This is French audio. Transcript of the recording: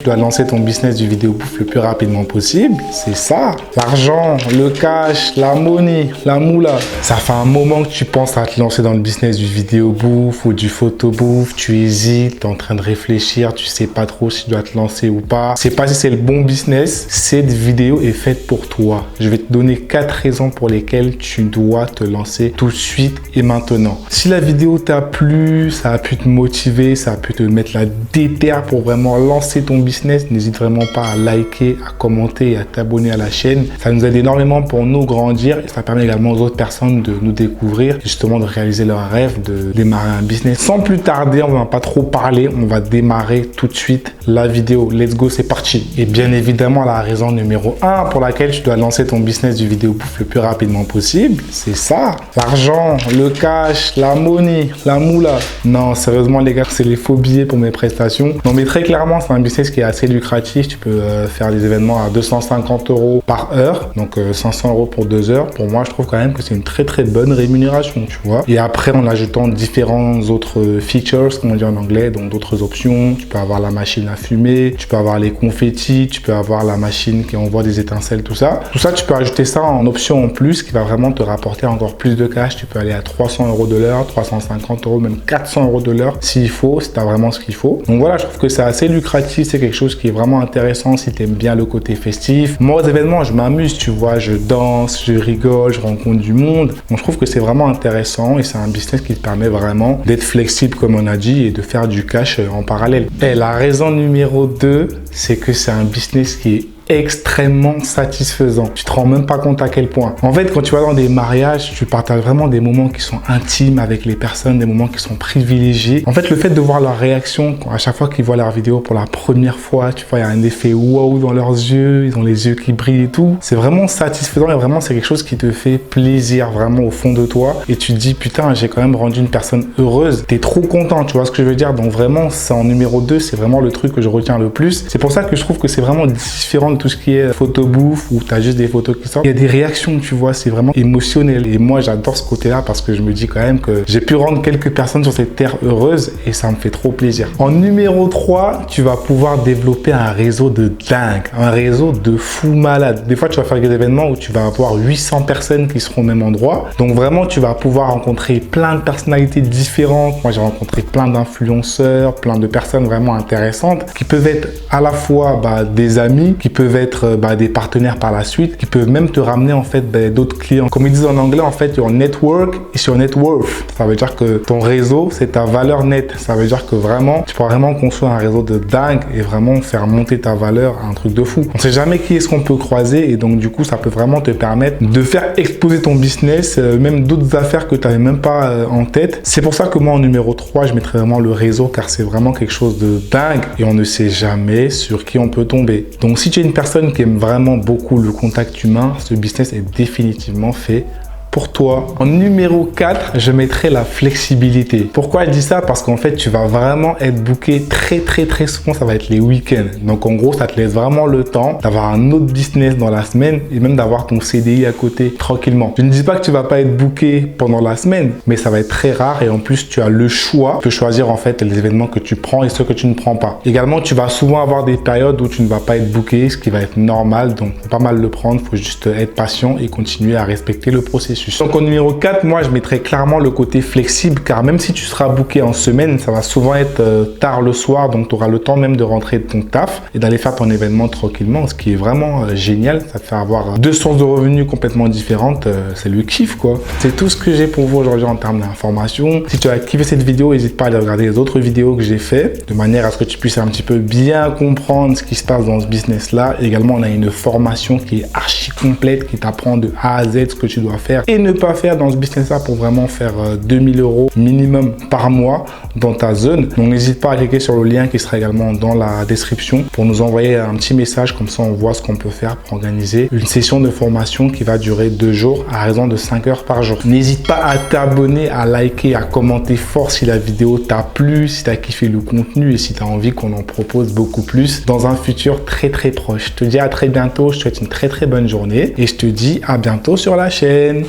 dois lancer ton business du vidéo bouffe le plus rapidement possible, c'est ça. L'argent, le cash, la money, la moula. Ça fait un moment que tu penses à te lancer dans le business du vidéo bouffe ou du photo bouffe. Tu hésites, tu es en train de réfléchir, tu sais pas trop si tu dois te lancer ou pas. Tu sais pas si c'est le bon business. Cette vidéo est faite pour toi. Je vais te donner 4 raisons pour lesquelles tu dois te lancer tout de suite et maintenant. Si la vidéo t'a plu, ça a pu te motiver, ça a pu te mettre la déterre pour vraiment lancer ton business, n'hésite vraiment pas à liker, à commenter et à t'abonner à la chaîne. Ça nous aide énormément pour nous grandir et ça permet également aux autres personnes de nous découvrir, justement de réaliser leur rêve, de démarrer un business. Sans plus tarder, on va pas trop parler, on va démarrer tout de suite la vidéo. Let's go, c'est parti. Et bien évidemment, la raison numéro 1 pour laquelle tu dois lancer ton business du vidéo bouffe le plus rapidement possible, c'est ça. L'argent, le cash, la money, la moula. Non, sérieusement les gars, c'est les faux billets pour mes prestations. Non mais très clairement, c'est un business qui est assez lucratif. Tu peux faire des événements à 250 € par heure, donc 500 € pour 2 heures. Pour moi, je trouve quand même que c'est une très bonne rémunération, tu vois. Et après, en ajoutant différents autres features, comme on dit en anglais, donc d'autres options, tu peux avoir la machine à fumer, tu peux avoir les confettis, tu peux avoir la machine qui envoie des étincelles, tout ça. Tout ça, tu peux ajouter ça en option en plus qui va vraiment te rapporter encore plus de cash. Tu peux aller à 300 € de l'heure, 350 €, même 400 € de l'heure s'il faut, si tu as vraiment ce qu'il faut. Donc voilà, je trouve que c'est assez lucratif, c'est quelque chose qui est vraiment intéressant si tu aimes bien le côté festif. Moi, aux événements, je m'amuse, tu vois, je danse, je rigole, je rencontre du monde. Donc je trouve que c'est vraiment intéressant et c'est un business qui te permet vraiment d'être flexible, comme on a dit, et de faire du cash en parallèle. Et la raison numéro 2, c'est que c'est un business qui est extrêmement satisfaisant. Tu te rends même pas compte à quel point. En fait, quand tu vas dans des mariages, tu partages vraiment des moments qui sont intimes avec les personnes, des moments qui sont privilégiés. En fait, le fait de voir leur réaction à chaque fois qu'ils voient leur vidéo pour la première fois, tu vois, il y a un effet wow dans leurs yeux, ils ont les yeux qui brillent et tout. C'est vraiment satisfaisant et vraiment, c'est quelque chose qui te fait plaisir vraiment au fond de toi. Et tu te dis, putain, j'ai quand même rendu une personne heureuse. T'es trop content, tu vois ce que je veux dire? Donc vraiment, c'est en numéro 2, c'est vraiment le truc que je retiens le plus. C'est pour ça que je trouve que c'est vraiment différent de tout ce qui est photo bouffe où tu as juste des photos qui sortent. Il y a des réactions, tu vois, c'est vraiment émotionnel. Et moi, j'adore ce côté-là parce que je me dis quand même que j'ai pu rendre quelques personnes sur cette terre heureuses et ça me fait trop plaisir. En numéro 3, tu vas pouvoir développer un réseau de dingue, un réseau de fou malade. Des fois, tu vas faire des événements où tu vas avoir 800 personnes qui seront au même endroit. Donc vraiment, tu vas pouvoir rencontrer plein de personnalités différentes. Moi, j'ai rencontré plein d'influenceurs, plein de personnes vraiment intéressantes qui peuvent être à la fois des amis, qui peuvent être des partenaires par la suite, qui peuvent même te ramener en fait d'autres clients. Comme ils disent en anglais, en fait, your network is your net worth. Ça veut dire que ton réseau, c'est ta valeur nette. Ça veut dire que vraiment, tu peux vraiment construire un réseau de dingue et vraiment faire monter ta valeur à un truc de fou. On ne sait jamais qui est-ce qu'on peut croiser et donc du coup, ça peut vraiment te permettre de faire exploser ton business, même d'autres affaires que tu n'avais même pas en tête. C'est pour ça que moi, en numéro 3, je mettrais vraiment le réseau car c'est vraiment quelque chose de dingue et on ne sait jamais sur qui on peut tomber. Donc si tu es une personne qui aime vraiment beaucoup le contact humain, ce business est définitivement fait pour toi. En numéro 4, je mettrai la flexibilité. Pourquoi je dis ça? Parce qu'en fait, tu vas vraiment être booké très souvent, ça va être les week-ends. Donc en gros, ça te laisse vraiment le temps d'avoir un autre business dans la semaine et même d'avoir ton CDI à côté tranquillement. Je ne dis pas que tu vas pas être booké pendant la semaine, mais ça va être très rare et en plus, tu as le choix. Tu peux choisir en fait les événements que tu prends et ceux que tu ne prends pas. Également, tu vas souvent avoir des périodes où tu ne vas pas être booké, ce qui va être normal. Donc, faut pas mal le prendre. Il faut juste être patient et continuer à respecter le processus. Donc en numéro 4, moi je mettrais clairement le côté flexible car même si tu seras booké en semaine, ça va souvent être tard le soir, donc tu auras le temps même de rentrer de ton taf et d'aller faire ton événement tranquillement, ce qui est vraiment génial. Ça te fait avoir deux sources de revenus complètement différentes, c'est le kiff quoi. C'est tout ce que j'ai pour vous aujourd'hui en termes d'informations. Si tu as kiffé cette vidéo, n'hésite pas à aller regarder les autres vidéos que j'ai fait de manière à ce que tu puisses un petit peu bien comprendre ce qui se passe dans ce business là. Également, on a une formation qui est archi complète qui t'apprend de A à Z ce que tu dois faire et ne pas faire dans ce business-là pour vraiment faire 2000 € minimum par mois dans ta zone. Donc, n'hésite pas à cliquer sur le lien qui sera également dans la description pour nous envoyer un petit message. Comme ça, on voit ce qu'on peut faire pour organiser une session de formation qui va durer 2 jours à raison de 5 heures par jour. N'hésite pas à t'abonner, à liker, à commenter fort si la vidéo t'a plu, si tu as kiffé le contenu et si tu as envie qu'on en propose beaucoup plus dans un futur très proche. Je te dis à très bientôt. Je te souhaite une très bonne journée et je te dis à bientôt sur la chaîne.